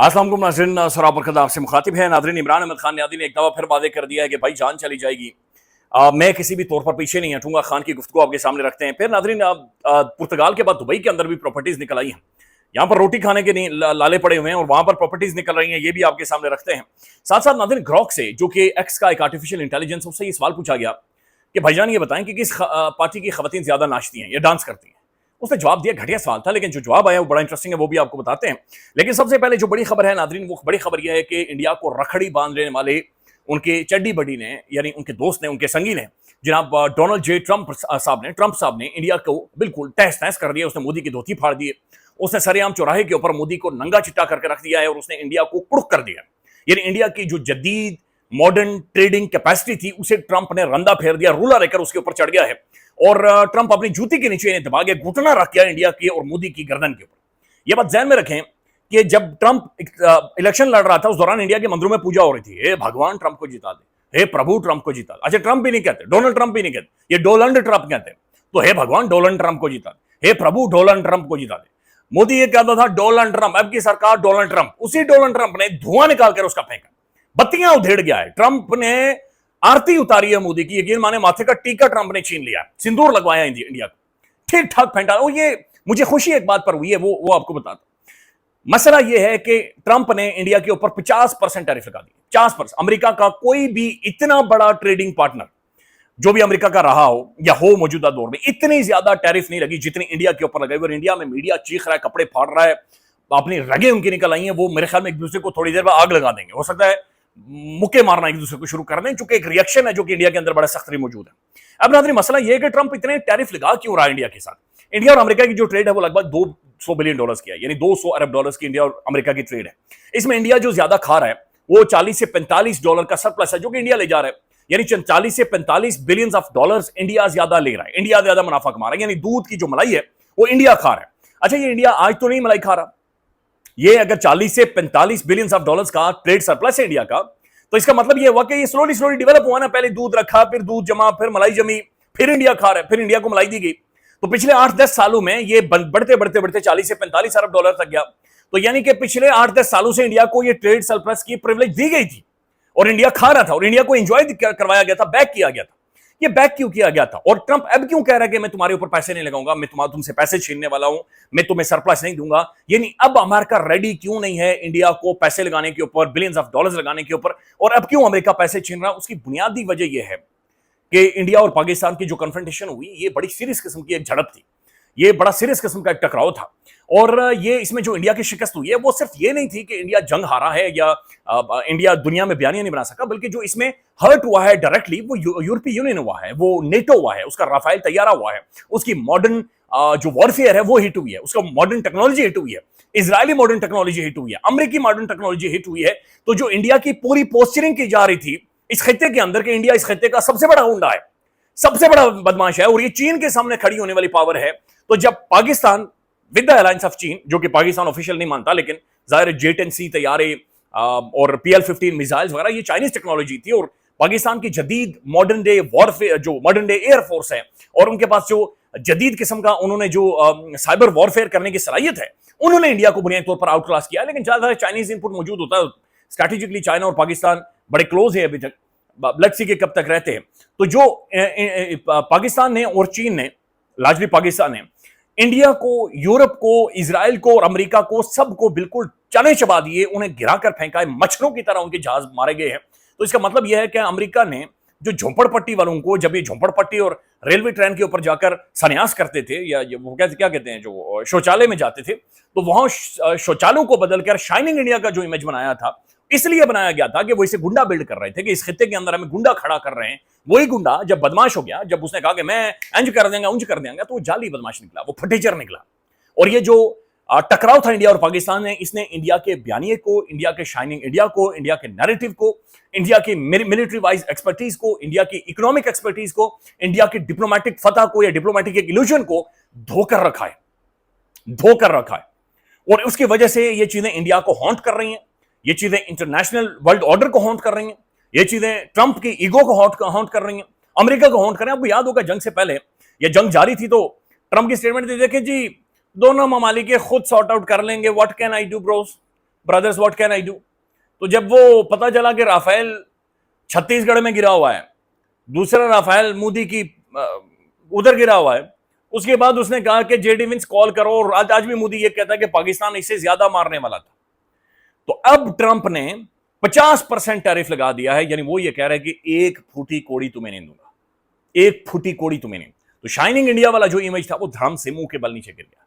अस्सलाम वालेकुम नाज़रीन, सराब बरकत आपसे मुखातिब है। नाज़रीन, इमरान अहमद खान ने एक दफ़ा फिर वादे कर दिया है कि भाई जान चली जाएगी, मैं किसी भी तौर पर पीछे नहीं हटूंगा। खान की गुफ्तगू आपके सामने रखते हैं। फिर नाज़रीन, पुर्तगाल के बाद दुबई के अंदर भी प्रॉपर्टीज निकल आई हैं। यहाँ पर रोटी खाने के नहीं लाले पड़े हुए हैं और वहां पर प्रॉपर्टीज निकल रही हैं, ये भी आपके सामने रखते हैं। साथ साथ नाज़रीन, ग्रॉक से, जो कि एक्स का एक आर्टिफिशियल इंटेलिजेंस, उससे ये सवाल पूछा गया कि भाईजान ये बताएं कि किस पार्टी की खवातीन ज्यादा नाचती हैं या डांस करती हैं। उसने जवाब दिया, घटिया सवाल था, लेकिन जो जवाब आया वो बड़ा इंटरेस्टिंग है, वो भी आपको बताते हैं। लेकिन सबसे पहले जो बड़ी खबर है नादरीन, वो बड़ी खबर यह है कि इंडिया को रखड़ी बांध लेने वाले उनके चड्डी बडी ने, यानी उनके दोस्त ने, उनके संगी ने, जनाब डोनाल्ड जे ट्रंप साहब ने इंडिया को बिल्कुल तहस नहस कर दिया। उसने मोदी की धोती फाड़ दी, उसने सरेआम चौराहे के ऊपर मोदी को नंगा चिट्टा करके रख दिया है और उसने इंडिया को कुड़क कर दिया। यानी इंडिया की जो जदीद मॉडर्न ट्रेडिंग कैपेसिटी थी उसे ट्रंप ने रंदा फेर दिया, रूला लेकर उसके ऊपर चढ़ गया है और ट्रंप अपनी जूती के नीचे दबा के घुटना रख गया इंडिया की और मोदी की गर्दन के ऊपर। यह बात ध्यान में रखें कि जब ट्रंप इलेक्शन लड़ रहा था उस दौरान इंडिया के मंदिरों में पूजा हो रही थी, हे भगवान ट्रंप को जिता दे, हे प्रभु ट्रंप को जिता दे। अच्छा, ट्रंप भी नहीं कहते, डोनाल्ड ट्रंप भी नहीं कहते, ये डोनाल्ड ट्रंप कहते हैं। तो हे भगवान डोनाल्ड ट्रंप को जिता दे, हे प्रभु डोनाल्ड ट्रंप को जिता दे। मोदी ये कहता था डोनाल्ड ट्रंप, अब की सरकार डोनाल्ड ट्रंप। उसी डोनाल्ड ट्रंप ने धुआं निकालकर उसका फेंका, बत्तियां उधेड़ गया है। ट्रंप ने आरती उतारी है मोदी की, यकीन माने माथे का टीका ट्रंप ने छीन लिया, सिंदूर लगवाया इंडिया को, ठीक ठाक फेंटा। और ये मुझे खुशी एक बात पर हुई है, वो आपको बताता। मसला यह है कि ट्रंप ने इंडिया के ऊपर 50% टैरिफ लगा दी। 50%। अमेरिका का कोई भी इतना बड़ा ट्रेडिंग पार्टनर जो भी अमेरिका का रहा हो या हो मौजूदा दौर में, इतनी ज्यादा टैरिफ नहीं लगी जितनी इंडिया के ऊपर लगाई। और इंडिया में मीडिया चीख रहा है, कपड़े फाड़ रहा है, अपनी रगें उनकी निकल आई हैं। वो मेरे ख्याल में एक दूसरे को थोड़ी देर में आग लगा देंगे, हो सकता है मुक्के मारना एक दूसरे को शुरू कर दें, चूंकि एक रिएक्शन है जो कि इंडिया के अंदर बड़ा सख्त मौजूद है। अब नाज़रीन, मसला यह है कि ट्रंप इतने टैरिफ लगा क्यों रहा है इंडिया के साथ। इंडिया और अमेरिका की जो ट्रेड है वो लगभग $200 बिलियन की है, यानी 200 अरब डॉलर्स की इंडिया और अमेरिका की ट्रेड है। इसमें इंडिया जो ज्यादा खा रहा है वो $40 से $45 का सरप्लस है जो कि इंडिया ले जा रहा है, यानी $40 से $45 बिलियन इंडिया ज्यादा ले रहा है, इंडिया ज्यादा मुनाफा कमा रहा है। यानी दूध की जो मलाई है वो इंडिया खा रहा है। अच्छा, ये इंडिया आज तो नहीं मलाई खा रहा, ये अगर $40 से $45 बिलियन का ट्रेड सरप्लस है इंडिया का, तो इसका मतलब ये हुआ कि ये स्लोली डेवलप हुआ ना। पहले दूध रखा, फिर दूध जमा, फिर मलाई जमी, फिर इंडिया खा रहा है, फिर इंडिया को मलाई दी गई। तो पिछले 8-10 सालों में ये बढ़ते $40 से $45 अरब तक गया। तो यानी कि पिछले 8-10 सालों से इंडिया को ये ट्रेड सरप्लस की प्रिविलेज दी गई थी और इंडिया खा रहा था और इंडिया को एंजॉय करवाया गया था, बैक किया गया था। ये बैक क्यों किया गया था? और ट्रंप अब क्यों कह रहा है कि मैं तुम्हारे ऊपर पैसे नहीं लगाऊंगा, मैं तुमसे पैसे छीनने वाला हूं, मैं तुम्हें सरप्लस नहीं दूंगा। यानी अब अमेरिका रेडी क्यों नहीं है इंडिया को पैसे लगाने के ऊपर, बिलियंस ऑफ डॉलर्स लगाने के ऊपर? और अब क्यों अमेरिका पैसे छीन रहा है? उसकी बुनियादी वजह यह है कि इंडिया और पाकिस्तान की जो कन्फ्रंटेशन हुई, ये बड़ी सीरियस किस्म की एक झड़प थी, ये बड़ा सीरियस किस्म का एक टकराव था। और ये इसमें जो इंडिया की शिकस्त हुई है वो सिर्फ ये नहीं थी कि इंडिया जंग हारा है या इंडिया दुनिया में बयानियां नहीं बना सका, बल्कि जो इसमें हर्ट हुआ है डायरेक्टली वो यूरोपीय यूनियन हुआ है, वो नेटो हुआ है, उसका राफेल तैयारा हुआ है, उसकी मॉडर्न जो वॉरफेयर है वो हिट हुई है, उसका मॉडर्न टेक्नोलॉजी हिट हुई है, इजरायली मॉडर्न टेक्नोलॉजी हिट हुई है, अमेरिकी मॉडर्न टेक्नोलॉजी हिट हुई है। तो जो इंडिया की पूरी पोस्चरिंग की जा रही थी इस खत्ते के अंदर कि इंडिया इस खत्ते का सबसे बड़ा गुंडा है, सबसे बड़ा बदमाश है और ये चीन के सामने खड़ी होने वाली पावर है। तो जब Pakistan with the alliance of चीन, जो कि पाकिस्तान ऑफिशियल नहीं मानता, लेकिन जाहिर J-10C तैयारे और PL-15 मिसाइल्स वगैरह ये चाइनीज टेक्नोलॉजी थी और पाकिस्तान की जदीद मॉडर्न डे वॉरफेयर, जो मॉडर्न डे एयरफोर्स है और उनके पास जो जदीद किस्म का उन्होंने जो साइबर वॉरफेयर करने की सलाहियत है, उन्होंने इंडिया को बुनियादी तौर पर आउट क्लास किया। लेकिन ज्यादा चाइनीज इनपुट मौजूद होता है, स्ट्रैटेजिकली चाइना और पाकिस्तान बड़े क्लोज है अभी तक, लेट्स सी के कब तक रहते हैं। तो जो पाकिस्तान ने और चीन ने, लार्जली पाकिस्तान ने इंडिया को, यूरोप को, इजराइल को और अमेरिका को, सबको बिल्कुल चने चबा दिए, उन्हें गिराकर फेंका है, मच्छरों की तरह उनके जहाज मारे गए हैं। तो इसका मतलब यह है कि अमेरिका ने जो झोंपड़पट्टी वालों को, जब ये झोंपड़पट्टी और रेलवे ट्रेन के ऊपर जाकर संन्यास करते थे, या वो क्या कहते हैं, जो शौचालय में जाते थे, तो वहां शौचालयों को बदलकर शाइनिंग इंडिया का जो इमेज बनाया था, इसलिए बनाया गया था कि वो इसे गुंडा बिल्ड कर रहे थे कि इस खित्ते के अंदर हमें गुंडा खड़ा कर रहे हैं। वही गुंडा जब बदमाश हो गया, जब उसने कहा कि मैं इंज कर देंगे, उंज कर देंगे, तो वो जाली बदमाश निकला, वो फटेचर निकला। और ये जो टकराव था इंडिया और पाकिस्तान में, इसने इंडिया के बयानिए को, इंडिया के शाइनिंग इंडिया को, इंडिया के नैरेटिव को, इंडिया की मिलिट्री वाइज एक्सपर्टीज को, इंडिया की इकोनॉमिक एक्सपर्टीज को, इंडिया की डिप्लोमेटिक फतह को या डिप्लोमेटिक इल्यूजन को धोकर रखा है, धोकर रखा है। और उसकी वजह से ये चीजें इंडिया को हॉन्ट कर रही हैं, ये चीजें इंटरनेशनल वर्ल्ड ऑर्डर को हॉन्ट कर रही हैं, ये चीजें ट्रंप की ईगो को हॉन्ट कर रही हैं, अमेरिका को हॉन्ट कर रही हैं। आपको याद होगा जंग से पहले, ये जंग जारी थी तो ट्रंप की स्टेटमेंट थी, देखिए जी दोनों ममालिक खुद सॉर्ट आउट कर लेंगे, what can I do Bros, brothers what can I do. तो जब वो पता चला कि राफेल छत्तीसगढ़ में गिरा हुआ है, दूसरा राफेल मोदी की उधर गिरा हुआ है, उसके बाद उसने कहा कि जेडी विंस कॉल करो, और आज भी मोदी ये कहता है कि पाकिस्तान इससे ज्यादा मारने वाला था। तो अब ट्रंप ने 50% टैरिफ लगा दिया है, यानी वो ये कह रहा है कि एक फूटी कोड़ी तुम्हें नहीं दूंगा, एक फूटी कोड़ी तुम्हें नहीं। तो शाइनिंग इंडिया वाला जो इमेज था वो धर्म से मुंह के बल नीचे गिर गया,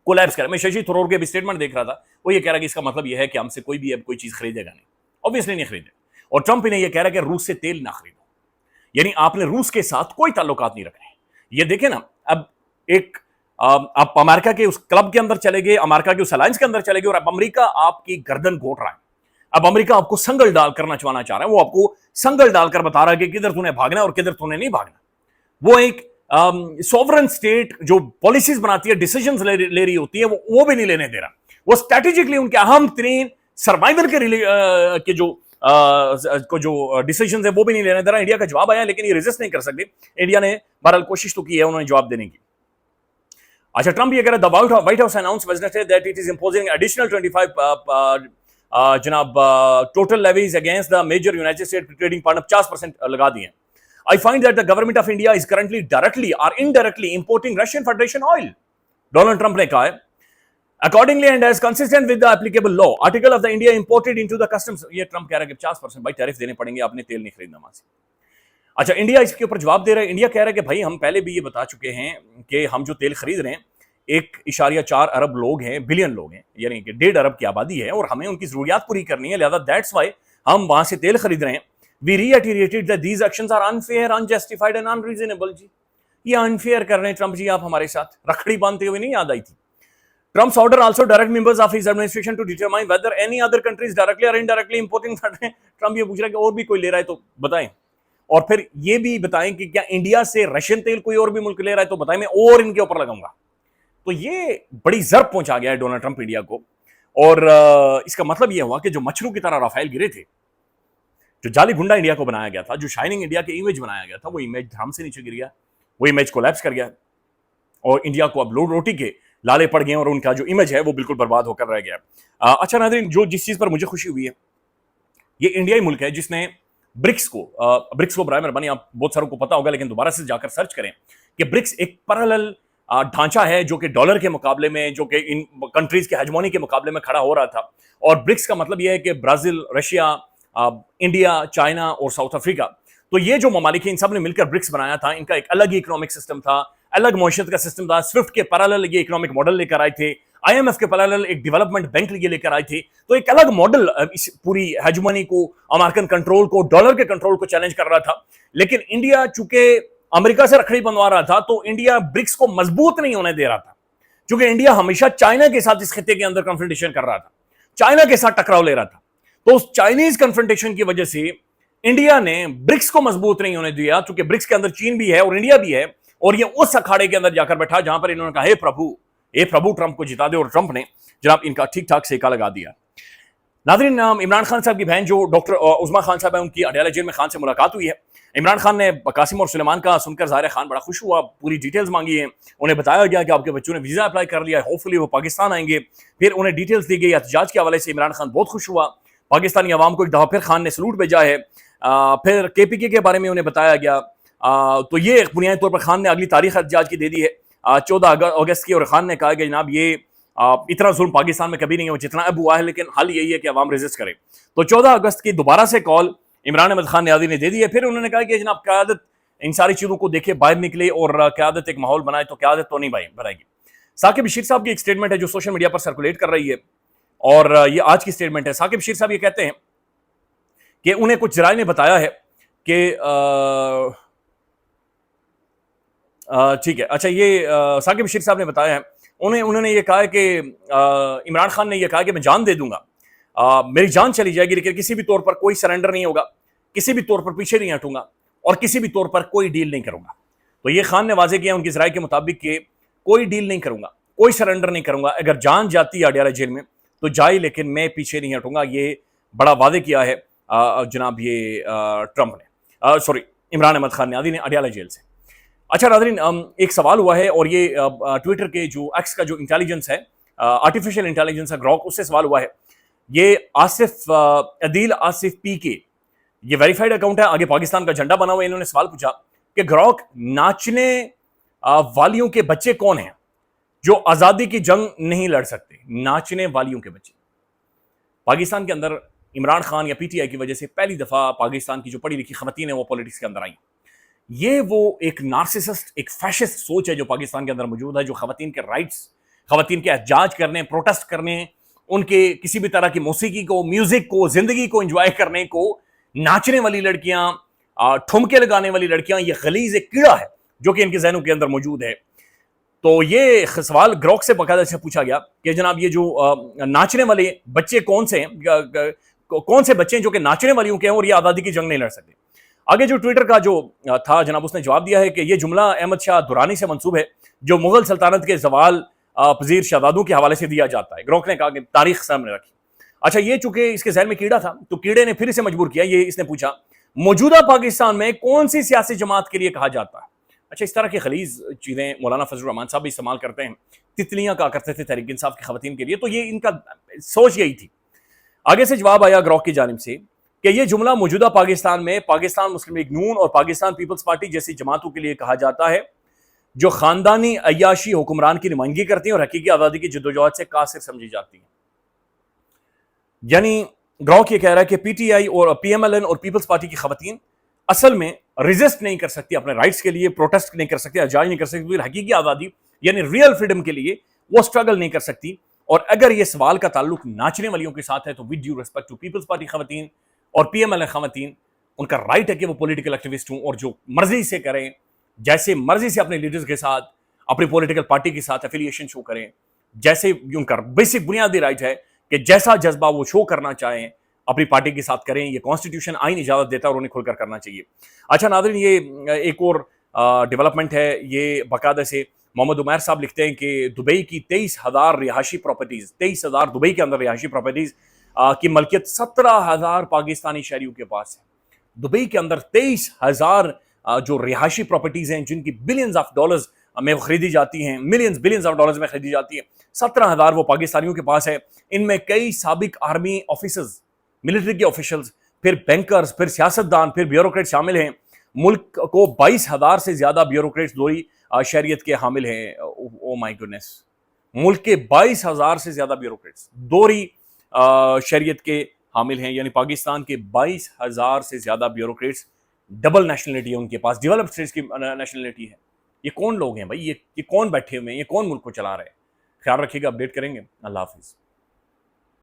कोलैप्स कर। मैं शशि थरूर के भी स्टेटमेंट देख रहा था, वो ये कह रहा है कि इसका मतलब यह है कि हमसे कोई भी अब कोई चीज खरीदेगा नहीं, ऑब्वियसली नहीं खरीदेगा। और ट्रंप ने यह कह रहा है कि रूस से तेल ना खरीदो, यानी आपने रूस के साथ कोई ताल्लुकात नहीं रखने। ये देखें ना, अब एक आप अमेरिका के उस क्लब के अंदर चले गए, अमेरिका के उस अलायंस के अंदर चले गए, और अब अमेरिका आपकी गर्दन घोट रहा है। अब अमेरिका आपको संगल डाल करना चाहना चाह रहा है, वो आपको संगल डालकर बता रहा है कि किधर तूने भागना और किधर तूने नहीं भागना। वो एक सॉवरन स्टेट जो पॉलिसीज बनाती है, डिसीजंस ले रही होती है, वो भी नहीं लेने दे रहा। वो स्ट्रेटेजिकली उनके अहम तरीन सर्वाइवल के जो डिसीजंस है वो भी नहीं लेने दे रहा। इंडिया का जवाब आया, लेकिन ये रेजिस्ट नहीं कर सकते। इंडिया ने बहरहाल कोशिश तो की है उन्होंने जवाब देने की। अच्छा, ट्रंप ये कह रहा है, White House announce Wednesday that it is imposing additional 25 जनाब total levies against the major United State trading partner, 50% लगा दिए। I find that the government of India is currently directly or indirectly importing Russian Federation oil. Donald Trump ने कहा है, accordingly and as consistent with the applicable law, article of the India imported into the customs। ये Trump कह रहा है कि 50% भाई tariff देने पड़ेंगे, आपने तेल नहीं खरीदना वहां से। अच्छा, इंडिया इसके ऊपर जवाब दे रहा है। इंडिया कह रहा है कि भाई हम पहले भी ये बता चुके हैं कि हम जो तेल खरीद रहे हैं, 1.4 अरब लोग हैं, बिलियन लोग हैं, यानी कि 1.5 अरब की आबादी है, और हमें उनकी जरूरियात पूरी करनी है, लिहाजा दैट्स वाई हम वहां से तेल खरीद रहे हैं। We reiterated that these actions are unfair, unjustified and unreasonable। जी, ये अनफेयर कर रहे हैं ट्रंप जी आप हमारे साथ। रखड़ी बांधते हुए नहीं याद आई थी। Trump's order also direct members of his administration to determine whether any other countries directly or indirectly importing। Trump ये पूछ रहा है कि और भी कोई ले रहा है तो बताएं, और फिर ये भी बताएं कि क्या इंडिया से रशियन तेल कोई और भी मुल्क ले रहा है तो बताएं, मैं और इनके ऊपर लगाऊंगा। तो ये बड़ी जर्ब पहुंचा गया है डोनाल्ड ट्रंप इंडिया को। और इसका मतलब यह हुआ कि जो मछलू की तरह राफेल गिरे थे, जो जाली गुंडा इंडिया को बनाया गया था, जो शाइनिंग इंडिया के इमेज बनाया गया था, वो इमेज धर्म से नीचे गिर गया, वो इमेज कोलैप्स कर गया, और इंडिया को अब रोटी के लाले पड़ गए और उनका जो इमेज है वो बिल्कुल बर्बाद होकर रह गया। अच्छा नाज़रीन, जिस चीज पर मुझे खुशी हुई है, ये इंडिया ही मुल्क है जिसने ब्रिक्स को बराए मेहरबानी, आप बहुत सारों को पता होगा लेकिन दोबारा से जाकर सर्च करें कि ब्रिक्स एक पैरेलल ढांचा है जो कि डॉलर के मुकाबले में, जो कि इन कंट्रीज के हेजमोनी के मुकाबले में खड़ा हो रहा था। और ब्रिक्स का मतलब यह है कि ब्राजील, रशिया, इंडिया, चाइना और साउथ अफ्रीका, तो ये जो ममालिक इन सब ने मिलकर ब्रिक्स बनाया था। इनका एक अलग ही इकोनॉमिक सिस्टम था, अलग मईशत का सिस्टम था। स्विफ्ट के पैरेलल ये इकोनॉमिक मॉडल लेकर आए थे, IMF के पैरेलल एक डेवलपमेंट बैंक लेकर आए थे। तो एक अलग मॉडल इस पूरी हेजमनी को, अमेरिकन कंट्रोल को, डॉलर के कंट्रोल को चैलेंज कर रहा था। लेकिन इंडिया चूंकि अमेरिका से रखड़ी बंधवा रहा था, तो इंडिया ब्रिक्स को मजबूत नहीं होने दे रहा था, क्योंकि इंडिया हमेशा चाइना के साथ इस खिते के अंदर कन्फ्रंटेशन कर रहा था, चाइना के साथ टकराव ले रहा था। तो उस चाइनीज कन्फ्रंटेशन की वजह से इंडिया ने ब्रिक्स को मजबूत नहीं होने दिया, क्योंकि ब्रिक्स के अंदर चीन भी है और इंडिया भी है, और ये उस अखाड़े के अंदर जाकर बैठा जहां पर इन्होंने कहा, हे प्रभु ट्रंप को जिता दे, और ट्रंप ने जनाब इनका ठीक ठाक सेका लगा दिया। नाज़रीन, इमरान खान साहब की बहन जो डॉक्टर उज़मा खान साहब है, उनकी अडयाला जेल में खान से मुलाकात हुई है। इमरान खान ने कासिम और सुलेमान का सुनकर ज़ाहिर खान बड़ा खुश हुआ, पूरी डिटेल्स मांगी है। उन्हें बताया गया कि आपके बच्चों ने वीज़ा अप्लाई कर लिया है, होपफुली वो पाकिस्तान आएंगे। फिर उन्हें डिटेल्स दी गई एहतजाज के हवाले से। इमरान खान बहुत खुश हुआ, पाकिस्तानी अवाम को एक दफ़ा फिर खान ने सलूट भेजा है। फिर KPK के बारे में उन्हें बताया गया। तो ये बुनियादी तौर पर खान ने अगली तारीख एहतजाज की दे दी है, 14 अगस्त की। और खान ने कहा कि जनाब ये इतना जुल्म पाकिस्तान में कभी नहीं हुआ जितना अब हुआ है, लेकिन हल यही है कि अवाम रेजिस्ट करे। तो 14 अगस्त की दोबारा से कॉल इमरान अहमद खान नियाज़ी ने दे दी है। फिर उन्होंने कहा कि जनाब क़यादत इन सारी चीज़ों को देखे, बाहर निकले और क़यादत एक माहौल बनाए, तो क़यादत तो नहीं बनाएगी। साकिब बशीर साहब की एक स्टेटमेंट है जो सोशल मीडिया पर सर्कुलेट कर रही है, और ये आज की स्टेटमेंट है। साकिब बशीर साहब ये कहते हैं कि उन्हें कुछ जराए ने बताया है कि ठीक है, अच्छा, ये साकिब बशीर साहब ने बताया है, उन्होंने ये कहा है कि इमरान खान ने यह कहा कि मैं जान दे दूंगा, मेरी जान चली जाएगी, लेकिन किसी भी तौर पर कोई सरेंडर नहीं होगा, किसी भी तौर पर पीछे नहीं हटूंगा, और किसी भी तौर पर कोई डील नहीं करूंगा। तो ये खान ने वाजे किया उनकी जराए के मुताबिक कि कोई डील नहीं करूंगा, कोई सरेंडर नहीं करूंगा, अगर जान जाती है अडयाला जेल में तो जाए, लेकिन मैं पीछे नहीं हटूंगा। ये बड़ा वादे किया है जनाब ये ट्रंप ने, सॉरी इमरान अहमद खान नियाज़ी ने अडयाला जेल से। अच्छा नाज़रीन, एक सवाल हुआ है, और ये ट्विटर के जो एक्स का जो इंटेलिजेंस है, आर्टिफिशियल इंटेलिजेंस है, ग्रॉक, उससे सवाल हुआ है ये आसिफ अदील आसिफ पी के, ये वेरीफाइड अकाउंट है, आगे पाकिस्तान का झंडा बना हुआ है। इन्होंने सवाल पूछा कि ग्रॉक, नाचने वालियों के बच्चे कौन हैं जो आजादी की जंग नहीं लड़ सकते? नाचने वालियों के बच्चे। पाकिस्तान के अंदर इमरान खान या पीटीआई की वजह से पहली दफा पाकिस्तान की जो पढ़ी लिखी खवातीन है वो पॉलिटिक्स के अंदर आई। ये वो एक नार्सिसिस्ट, एक फैशिस्ट सोच है जो पाकिस्तान के अंदर मौजूद है, जो खवातीन के राइट्स, खवातीन के एहतजाज करने, प्रोटेस्ट करने, उनके किसी भी तरह की मौसीकी को, म्यूजिक को, जिंदगी को एंजॉय करने को नाचने वाली लड़कियां, ठुमके लगाने वाली लड़कियां, ये गलीज एक कीड़ा है जो कि इनके जहनों के अंदर मौजूद है। तो ये सवाल ग्रॉक से बाकायदा से पूछा गया कि जनाब ये जो नाचने वाले बच्चे कौन से हैं, कौन से बच्चे हैं जो कि नाचने वालियों के हैं और ये आज़ादी की जंग नहीं लड़ सकते? आगे जो ट्विटर का जो था जनाब, उसने जवाब दिया है कि ये जुमला अहमद शाह दुरानी से मंसूब है, जो मुगल सल्तनत के जवाल पजीर शहजादों के हवाले से दिया जाता है। ग्रॉक ने कहा कि तारीख सामने रखी। अच्छा, ये चूंकि इसके जहन में कीड़ा था तो कीड़े ने फिर इसे मजबूर किया। ये इसने पूछा, मौजूदा पाकिस्तान में कौन सी सियासी जमात के लिए कहा जाता है? अच्छा, इस तरह की खलीज चीजें मौलाना फजल रहमान साहब भी इस्तेमाल करते हैं, तितलियां कहा करते थे तहरीक इंसाफ की खवातीन के लिए, तो ये इनका सोच यही थी। आगे से जवाब आया ग्रॉक की जानिब से कि यह जुमला मौजूदा पाकिस्तान में पाकिस्तान मुस्लिम लीग नून और पाकिस्तान पीपल्स पार्टी जैसी जमातों के लिए कहा जाता है जो खानदानी अय्याशी हुक्मरान की नुमाइंदगी करती हैं और हकीकी आज़ादी की जद्दोजहद से कासिर समझी जाती हैं। यानी ग्रॉक ये कह रहा है कि पीटीआई और पीएमएलएन और पीपल्स पार्टी की खवातीन असल में रेजिस्ट नहीं कर सकती, अपने राइट्स के लिए प्रोटेस्ट नहीं कर सकती, एहतजाज नहीं कर सकती, हकीकी आज़ादी यानी रियल फ्रीडम के लिए वो स्ट्रगल नहीं कर सकती। और अगर ये सवाल का ताल्लुक नाचने वालियों के साथ है तो with due respect to Peoples Party खवातीन और पीएमएलएन खवातीन, उनका राइट है कि वो पॉलिटिकल एक्टिविस्ट हों और जो मर्जी से करें, जैसे मर्जी से अपने लीडर्स के साथ, अपनी पॉलिटिकल पार्टी के साथ एफिलिएशन शो करें, जैसे उनका बेसिक बुनियादी राइट है कि जैसा जज्बा वो शो करना चाहें अपनी पार्टी के साथ करें। ये कॉन्स्टिट्यूशन आइन इजाजत देता है और उन्हें खुलकर करना चाहिए। अच्छा नाज़रीन, ये एक और डेवलपमेंट है। ये बाकायदा से मोहम्मद उमैर साहब लिखते हैं कि दुबई की 23,000 रिहायशी प्रॉपर्टीज, 23,000 दुबई के अंदर रिहायशी प्रॉपर्टीज की मलकियत 17,000 पाकिस्तानी शहरियों के पास है। दुबई के अंदर 23,000 जो रिहायशी प्रॉपर्टीज हैं जिनकी बिलियंस ऑफ डॉलर्स में खरीदी जाती हैं, बिलियंस ऑफ डॉलर्स में खरीदी जाती है, 17,000 वो पाकिस्तानियों के पास है। इनमें कई साबिक आर्मी ऑफिसर्स, मिलिट्री के ऑफिशियल्स, फिर बैंकर्स, फिर सियासतदान, फिर ब्यूरोक्रेट शामिल हैं। मुल्क को 22,000 से ज्यादा ब्यूरोक्रेट्स दोहरी शहरियत के हामिल हैं। ओ माय गुडनेस, मुल्क के 22,000 से ज्यादा ब्यूरोक्रेट्स दोहरी शहरियत के हामिल हैं, यानी पाकिस्तान के 22,000 से ज्यादा ब्यूरोक्रेट्स डबल नेशनलिटी है उनके पास, डेवलप्ड स्टेट्स की नेशनलिटी है। ये कौन लोग हैं भाई? ये कौन बैठे हुए हैं? ये कौन मुल्क को चला रहे हैं? ख्याल रखिएगा, अपडेट करेंगे। अल्लाह हाफिज।